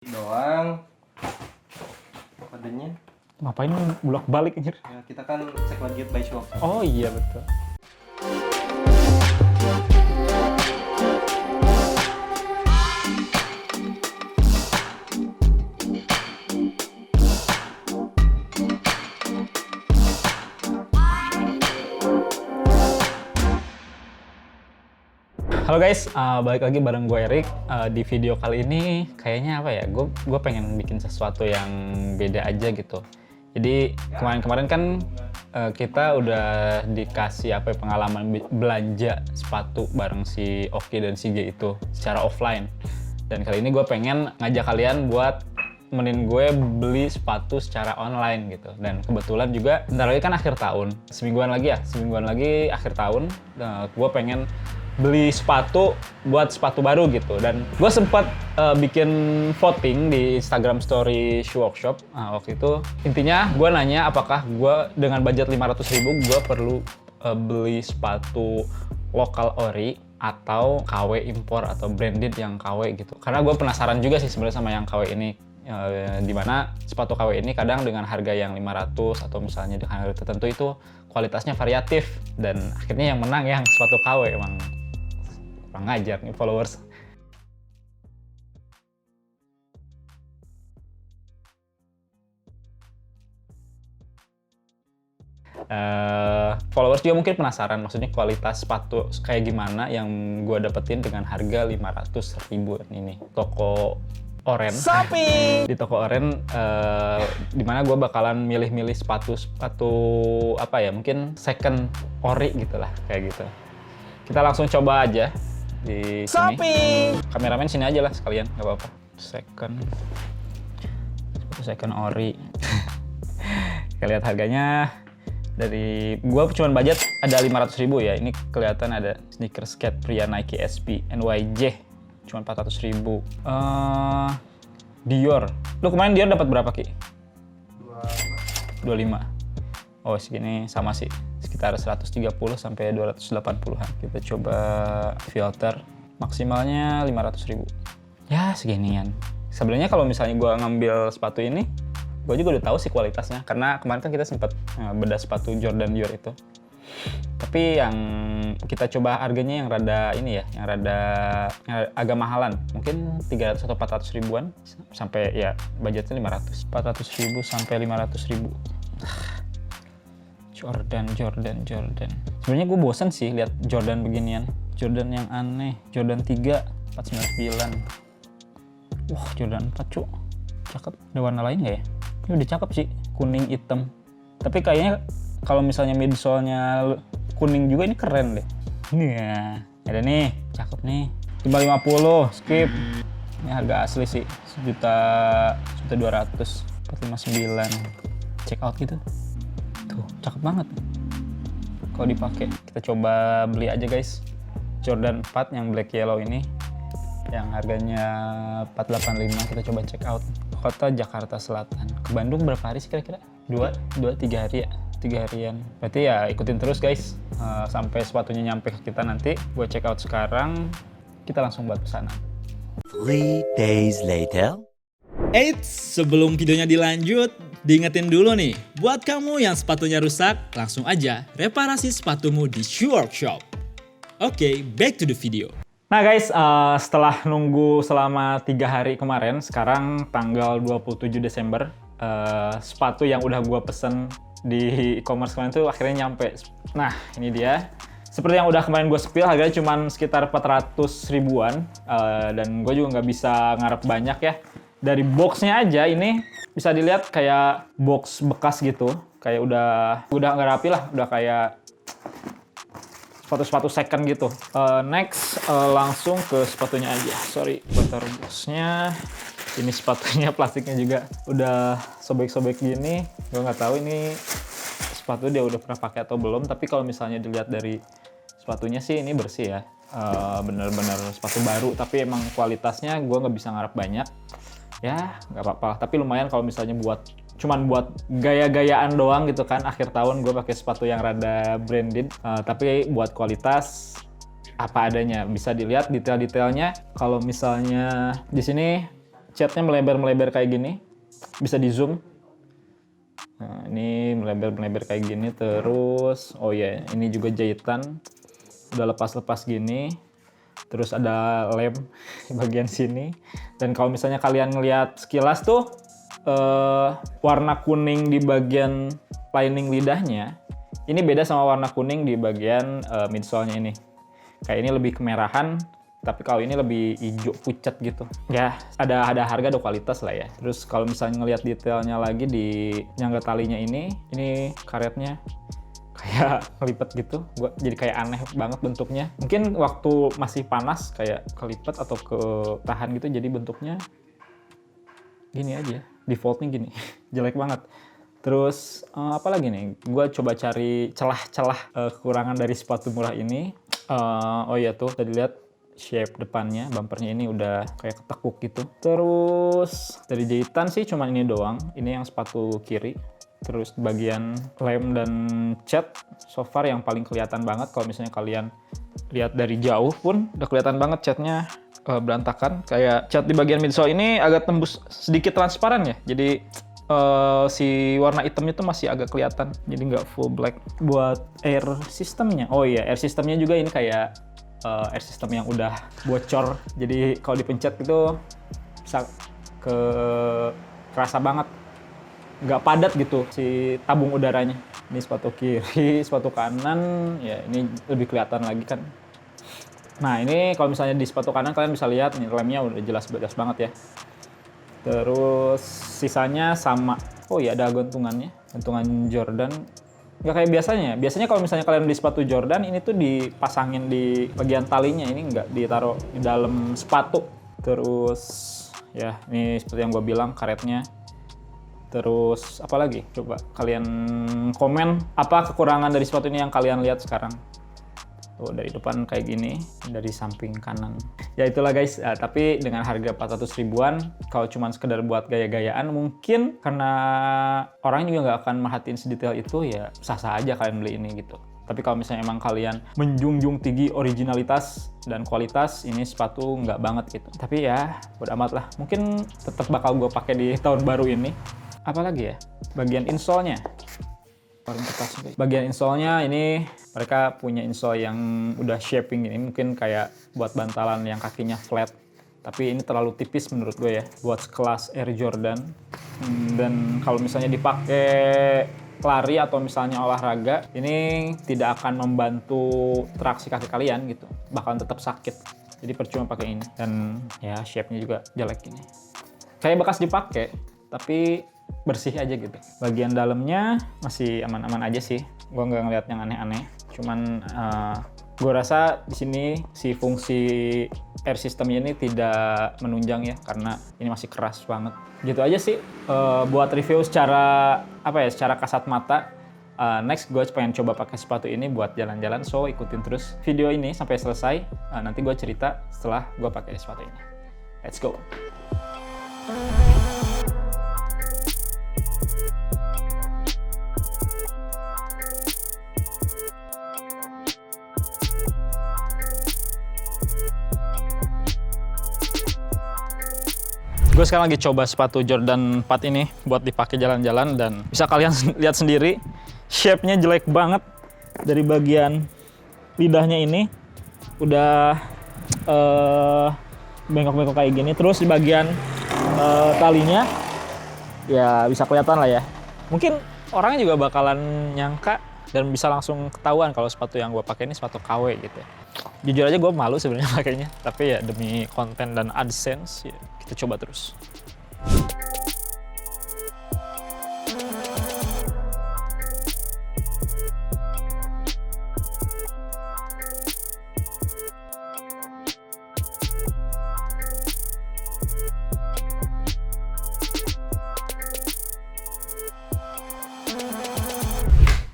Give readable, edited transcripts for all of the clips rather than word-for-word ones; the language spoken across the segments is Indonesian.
Doang kodenya. Ngapain bolak balik anjir? Ya, kita kan Second Guide by Shop. Oh iya betul. Halo guys, balik lagi bareng gue Erik. Di video kali ini kayaknya apa ya? Gue pengen bikin sesuatu yang beda aja gitu. Jadi kemarin kan kita udah dikasih pengalaman belanja sepatu bareng si Oki dan si G itu secara offline. Dan kali ini gue pengen ngajak kalian buat temenin gue beli sepatu secara online gitu. Dan kebetulan juga bentar lagi kan akhir tahun, semingguan lagi akhir tahun. Gue pengen beli sepatu buat sepatu baru gitu. Dan gue sempat bikin voting di Instagram story Shoe Workshop. Waktu itu intinya gue nanya apakah gue dengan budget 500.000 gue perlu beli sepatu lokal ori atau KW impor atau branded yang KW gitu. Karena gue penasaran juga sih sebenarnya sama yang KW ini. Dimana sepatu KW ini kadang dengan harga yang 500 atau misalnya dengan harga tertentu itu kualitasnya variatif. Dan akhirnya yang menang yang sepatu KW emang kurang ngajar nih followers. Followers juga mungkin penasaran, maksudnya kualitas sepatu kayak gimana yang gue dapetin dengan harga 500.000 ini. Toko Oren. Di toko Oren, dimana gue bakalan milih-milih sepatu apa ya, mungkin second ori gitulah, kayak gitu. Kita langsung coba aja di sini. Kameramen sini aja lah sekalian, nggak apa-apa. Second ori. Kita lihat harganya. Dari gua cuma budget ada 500.000 ya. Ini kelihatan ada sneakers skate pria Nike SB NYJ cuma 400.000. Dior. Lu kemarin Dior dapat berapa, Ki? 25. Oh, segini sama sih. Sekitar 130 sampai 280-an. Kita coba filter, maksimalnya 500.000. Ya, seginian. Sebenarnya kalau misalnya gue ngambil sepatu ini, gue juga udah tahu sih kualitasnya. Karena kemarin kan kita sempat bedah sepatu Jordan Dior itu. Tapi yang kita coba harganya yang rada ini ya, yang agak mahalan. Mungkin 300 atau 400 ribuan. Sampai ya budgetnya 500. 400.000 sampai 500.000. Jordan. Sebenarnya gue bosan sih lihat Jordan beginian. Jordan yang aneh. Jordan 3 499. Wah, Jordan 4 cuk. Cakep. Ada warna lain nggak ya? Ini udah cakep sih, kuning hitam. Tapi kayaknya kalau misalnya midsole-nya kuning juga ini keren deh. Iya, ada nih, cakep nih. 550, skip. Ini harga asli sih, 1.200.000, 459. Check out gitu. Tuh, cakep banget. Kalau dipakai, kita coba beli aja guys. Jordan 4 yang black yellow ini, yang harganya 485. Kita coba check out. Kota Jakarta Selatan. Ke Bandung berapa hari sih kira-kira? 3 hari ya? 3 harian. Berarti ya ikutin terus guys. Sampai sepatunya nyampe ke kita nanti. Gue check out sekarang. Kita langsung buat pesanan. 3 days later. Eits, sebelum videonya dilanjut, diingetin dulu nih, buat kamu yang sepatunya rusak, langsung aja reparasi sepatumu di Shoe Workshop. Oke, back to the video. Nah guys, setelah nunggu selama 3 hari kemarin, sekarang tanggal 27 Desember, sepatu yang udah gue pesen di e-commerce kemarin tuh akhirnya nyampe. Nah, ini dia. Seperti yang udah kemarin gue spill, harganya cuma sekitar 400 ribuan. Dan gue juga nggak bisa ngarep banyak ya. Dari boxnya aja ini bisa dilihat kayak box bekas gitu. Kayak udah nggak rapi lah, udah kayak sepatu second gitu. Next, langsung ke sepatunya aja. Sorry, gue taruh boxnya. Ini sepatunya plastiknya juga udah sobek-sobek gini. Gue nggak tahu ini sepatu dia udah pernah pakai atau belum. Tapi kalau misalnya dilihat dari sepatunya sih ini bersih ya. Bener-bener sepatu baru. Tapi emang kualitasnya gue nggak bisa ngarep banyak. Ya nggak apa-apa. Tapi lumayan kalau misalnya cuman buat gaya-gayaan doang gitu kan. Akhir tahun gue pakai sepatu yang rada branded. Tapi buat kualitas apa adanya. Bisa dilihat detail-detailnya. Kalau misalnya di sini catnya melebar-melebar kayak gini, bisa di zoom. Nah, ini melebar-melebar kayak gini. Terus, oh ya, ini juga jahitan, udah lepas-lepas gini. Terus ada lem di bagian sini. Dan kalau misalnya kalian ngelihat sekilas tuh, warna kuning di bagian lining lidahnya, ini beda sama warna kuning di bagian midsole-nya ini. Kayak ini lebih kemerahan, tapi kalau ini lebih hijau pucat gitu. Ya, ada harga, ada kualitas lah ya. Terus kalau misalnya ngelihat detailnya lagi di nyangga talinya ini karetnya kayak kelipet gitu. Gua jadi kayak aneh banget bentuknya. Mungkin waktu masih panas kayak kelipet atau ketahan gitu, jadi bentuknya gini aja. Defaultnya gini. Jelek banget. Terus apa lagi nih? Gue coba cari celah-celah kekurangan dari sepatu murah ini. Oh iya tuh, tadi lihat shape depannya, bumpernya ini udah kayak ketekuk gitu. Terus dari jahitan sih cuman ini doang. Ini yang sepatu kiri. Terus bagian lem dan cat so far yang paling kelihatan banget. Kalau misalnya kalian lihat dari jauh pun udah kelihatan banget catnya berantakan. Kayak cat di bagian midsole ini agak tembus sedikit transparan ya. Jadi si warna hitamnya tuh masih agak kelihatan, jadi nggak full black. Buat air systemnya, oh iya, air systemnya juga ini kayak air system yang udah bocor, jadi kalau dipencet itu bisa kerasa banget, nggak padat gitu si tabung udaranya. Ini sepatu kiri, sepatu kanan, ya ini lebih kelihatan lagi kan. Nah ini kalau misalnya di sepatu kanan kalian bisa lihat nih lemnya udah jelas banget ya. Terus sisanya sama. Oh iya, ada gantungannya, gantungan Jordan. Nggak kayak biasanya. Biasanya kalau misalnya kalian beli sepatu Jordan, ini tuh dipasangin di bagian talinya, ini nggak ditaruh di dalam sepatu. Terus ya ini seperti yang gue bilang karetnya. Terus apa lagi? Coba kalian komen apa kekurangan dari sepatu ini yang kalian lihat sekarang. Tuh, dari depan kayak gini, dari samping kanan. Ya itulah guys, tapi dengan harga 400 ribuan, kalau cuma sekedar buat gaya-gayaan, mungkin karena orang juga nggak akan merhatiin sedetail itu, ya sah-sah aja kalian beli ini gitu. Tapi kalau misalnya emang kalian menjunjung tinggi originalitas dan kualitas, ini sepatu nggak banget gitu. Tapi ya, bodo amat lah. Mungkin tetap bakal gue pakai di tahun baru ini. Apalagi ya? Bagian insole-nya. Bagian insole-nya ini mereka punya insole yang udah shaping ini, mungkin kayak buat bantalan yang kakinya flat, tapi ini terlalu tipis menurut gue ya buat kelas Air Jordan. Dan kalau misalnya dipakai lari atau misalnya olahraga, ini tidak akan membantu traksi kaki kalian gitu, bakalan tetap sakit, jadi percuma pakai ini. Dan ya shape-nya juga jelek ini, kayak bekas dipakai tapi bersih aja gitu. Bagian dalamnya masih aman-aman aja sih. Gue nggak ngeliat yang aneh-aneh. Cuman gue rasa di sini si fungsi air systemnya ini tidak menunjang ya, karena ini masih keras banget. Gitu aja sih buat review secara secara kasat mata. Next gue pengen coba pakai sepatu ini buat jalan-jalan, so ikutin terus video ini sampai selesai. Nanti gue cerita setelah gue pakai sepatu ini. Let's go. Gue sekarang lagi coba sepatu Jordan 4 ini buat dipakai jalan-jalan, dan bisa kalian lihat sendiri shape-nya jelek banget. Dari bagian lidahnya ini udah bengkok-bengkok kayak gini. Terus di bagian talinya ya bisa kelihatan lah ya. Mungkin orangnya juga bakalan nyangka dan bisa langsung ketahuan kalau sepatu yang gue pakai ini sepatu KW gitu. Jujur aja gue malu sebenarnya pakainya, tapi ya demi konten dan AdSense ya kita coba terus.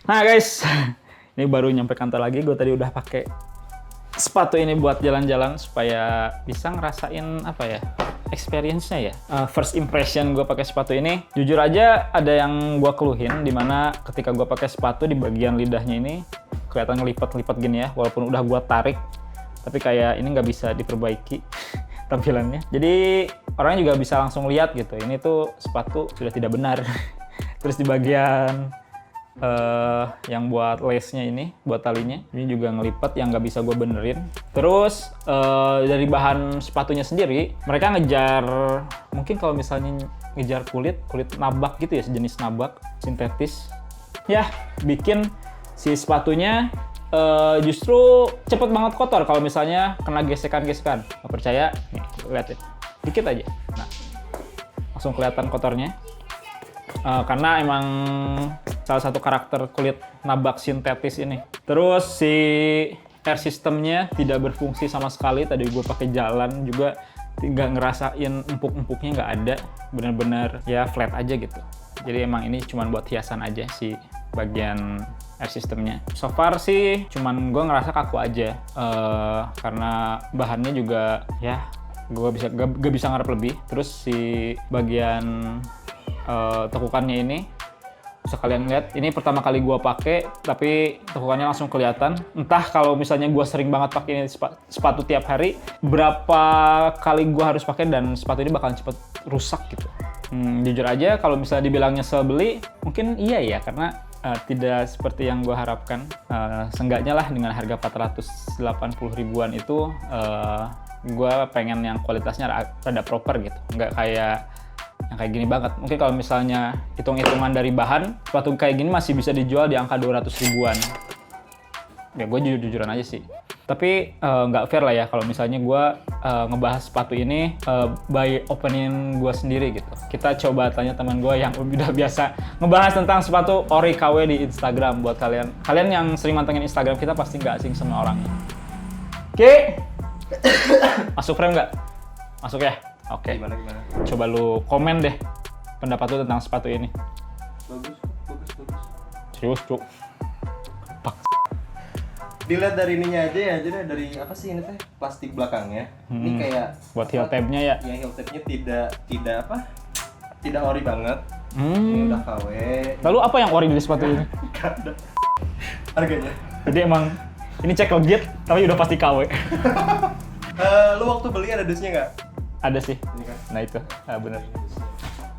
Nah guys, ini baru nyampe kantor lagi. Gue tadi udah pakai sepatu ini buat jalan-jalan supaya bisa ngerasain experience-nya ya. First impression gue pakai sepatu ini, jujur aja ada yang gue keluhin, dimana ketika gue pakai sepatu di bagian lidahnya ini kelihatan lipat-lipat gini ya, walaupun udah gue tarik, tapi kayak ini nggak bisa diperbaiki. tampilannya. Jadi orang juga bisa langsung lihat gitu, ini tuh sepatu sudah tidak benar. Terus di bagian yang buat lace-nya ini, buat talinya, ini juga ngelipat yang nggak bisa gue benerin. Terus dari bahan sepatunya sendiri, mereka ngejar, mungkin kalau misalnya ngejar kulit nabak gitu ya, sejenis nabak, sintetis. Ya, bikin si sepatunya justru cepet banget kotor kalau misalnya kena gesekan-gesekan. Nggak percaya? Nih, lihat ya, dikit aja. Nah, langsung kelihatan kotornya. Karena emang salah satu karakter kulit nabak sintetis ini. Terus si air systemnya tidak berfungsi sama sekali. Tadi gue pakai jalan juga nggak ngerasain empuk-empuknya, nggak ada. Bener-bener ya flat aja gitu. Jadi emang ini cuma buat hiasan aja si bagian air systemnya. So far sih cuman gue ngerasa kaku aja. Karena bahannya juga ya gue gak bisa ngarep lebih. Terus si bagian tekukannya ini bisa kalian lihat, ini pertama kali gue pakai tapi tekukannya langsung kelihatan. Entah kalau misalnya gue sering banget pakai ini sepatu tiap hari, berapa kali gue harus pakai dan sepatu ini bakalan cepet rusak gitu. Jujur aja kalau misalnya dibilang nyesel beli, mungkin iya ya, karena tidak seperti yang gue harapkan. Seenggaknya lah dengan harga 480 ribuan itu gue pengen yang kualitasnya rada proper gitu, nggak kayak yang kayak gini banget. Mungkin kalau misalnya hitung-hitungan dari bahan, sepatu kayak gini masih bisa dijual di angka 200 ribuan. Ya gue jujur-jujuran aja sih. Tapi nggak fair lah ya kalau misalnya gue ngebahas sepatu ini by opinion gue sendiri gitu. Kita coba tanya teman gue yang udah biasa ngebahas tentang sepatu ori KW di Instagram. Buat kalian yang sering mantengin Instagram kita pasti nggak asing sama orangnya. Oke. Masuk frame nggak? Masuk ya? Oke. Gimana? Coba lu komen deh pendapat lu tentang sepatu ini. Bagus. Serius, Cuk. Dilihat dari ininya aja ya, jadi dari apa sih ini teh? Plastik belakangnya. Ini kayak Buat heel tab-nya ya. Ya heel tab-nya tidak apa? Tidak ori banget. Ini udah KW. Lalu apa yang ori dari sepatu ini? Gak ada. Harganya. Jadi emang ini cek legit tapi udah pasti KW. Lu waktu beli ada dusnya nggak? Ada sih. Ini kan. Nah itu, bener.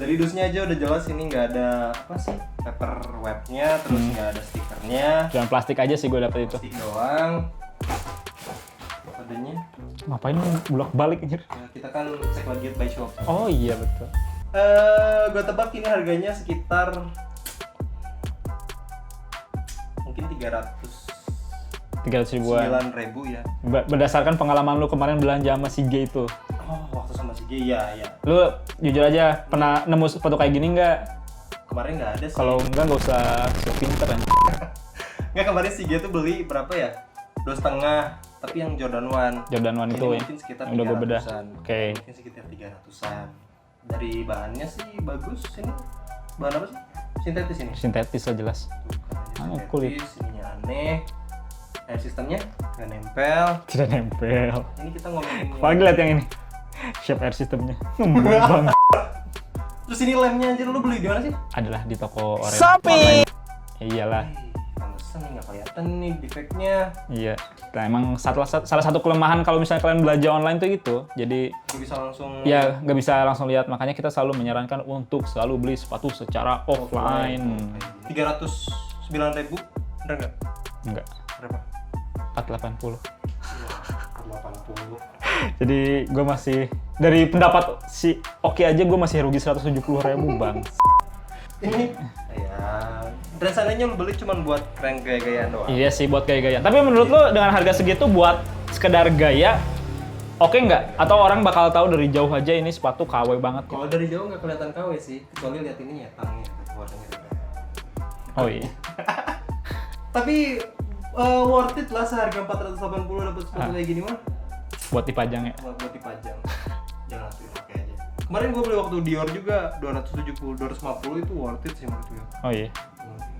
Dari dusnya aja udah jelas ini nggak ada apa sih paper webnya, terus nggak ada stikernya. Cuman plastik aja sih gue dapet itu. Plastik doang. Kodenya. Ngapain bulak balik anjir? Ya, kita kan Second by Shop. Oh iya betul. Gue tebak ini harganya sekitar mungkin 300 ribuan. 9.000 ya. Berdasarkan pengalaman lu kemarin belanja sama si G itu. Oh, waktu sama si G, ya. Lu jujur aja pernah nemu sepatu kayak gini nggak? Kemarin nggak ada sih. Kalau enggak nggak usah so pinter kan. Nggak, kemarin si G tuh beli berapa ya? 2,5. Tapi yang Jordan 1. Jordan 1 Ini itu ya. mungkin sekitar Yang udah gue bedah. 300-an. Oke. Mungkin sekitar 300-an. Dari bahannya sih bagus. Ini bahan apa sih? Sintetis ini. Sintetis lah jelas. Tuh, Ah, kulit. ininya aneh. Air sistemnya nggak nempel. Tidak nempel. Ini kita ngomongin Apalagi lihat yang ini. Shape air systemnya. Ngembang banget. Terus ini lemnya anjir, lu beli di mana sih? Adalah di toko online. Shopee. Ya iyalah. Pantesan nih nggak kelihatan nih defeknya. Iya. Nah, emang salah satu kelemahan kalau misalnya kalian belanja online tuh itu. Jadi Gue bisa langsung. ya nggak bisa langsung lihat. Makanya kita selalu menyarankan untuk selalu beli sepatu secara offline. 309.000, bener nggak? Enggak. Berapa? 480. 80. Jadi gue masih dari pendapat si Oki aja gue masih rugi 170.000 bang. Ini ya rencananya lu beli cuma buat keren gaya-gayaan doang. Iya sih buat gaya-gayaan. Tapi menurut lo dengan harga segitu buat sekedar gaya oke nggak? Atau orang bakal tahu dari jauh aja ini sepatu KW banget? Kalau dari jauh nggak kelihatan KW sih, kecuali lihat ini ya tangnya, warnanya. Oh iya. Tapi worth it lah, seharga 480 dapat sepatu kayak gini mah. Buat dipajang ya. Buat dipajang. Jangan langsung pakai aja. Kemarin gue beli waktu Dior juga 270, 250 itu worth it sih menurut gue. Oh iya.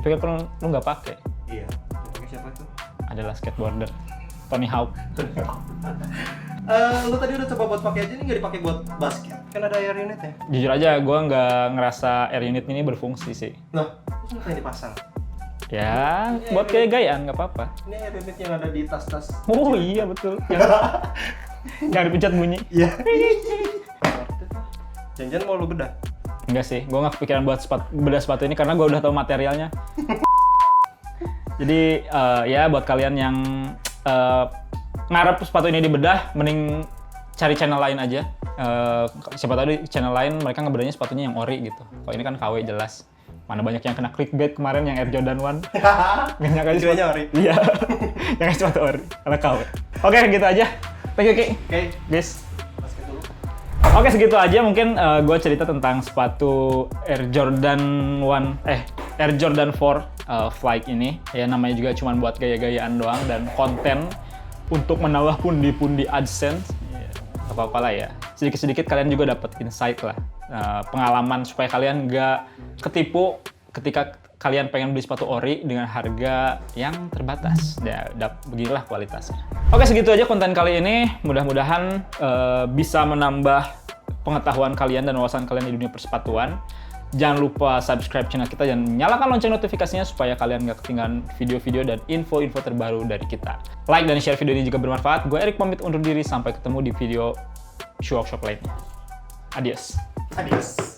Tapi kan lu nggak pakai. Iya. Yang pakai siapa itu? Adalah skateboarder Tony Hawk. Lu tadi udah coba buat pakai aja, ini nggak dipakai buat basket? Kan ada air unit ya? Jujur aja gue nggak ngerasa air unit ini berfungsi sih. Nah, terus ngapain dipasang? Ya, buat gaya-gayaan nggak apa-apa. Ini air unit yang ada di tas-tas. Oh iya betul. Jangan dipencet bunyi. Iya. Jangan-jangan mau lu bedah? Enggak sih, gue nggak kepikiran buat bedah sepatu ini karena gue udah tahu materialnya. Jadi ya buat kalian yang ngarep sepatu ini dibedah, mending cari channel lain aja. Siapa tahu di channel lain mereka ngebedahnya sepatunya yang ori gitu. Kalau ini kan KW jelas. Mana banyak yang kena clickbait kemarin yang Air Jordan 1. Nggak nyangka Kiranya ori. Iya, yang sepatu ori, karena KW. Oke, gitu aja. Thank you, Ki. Oke, Guys. basket dulu. Oke, segitu aja mungkin gue cerita tentang sepatu Air Jordan 4 Flight ini. Ya namanya juga cuma buat gaya-gayaan doang dan konten untuk menambah pundi-pundi AdSense. Ya, gak apa-apa lah ya. Sedikit-sedikit kalian juga dapat insight lah. Pengalaman supaya kalian nggak ketipu ketika kalian pengen beli sepatu ori dengan harga yang terbatas. Ya, beginilah kualitasnya. Oke, segitu aja konten kali ini. Mudah-mudahan bisa menambah pengetahuan kalian dan wawasan kalian di dunia persepatuan. Jangan lupa subscribe channel kita dan nyalakan lonceng notifikasinya supaya kalian nggak ketinggalan video-video dan info-info terbaru dari kita. Like dan share video ini jika bermanfaat. Gue Erik pamit undur diri. Sampai ketemu di video Shoe Workshop lainnya. Adios. Adios.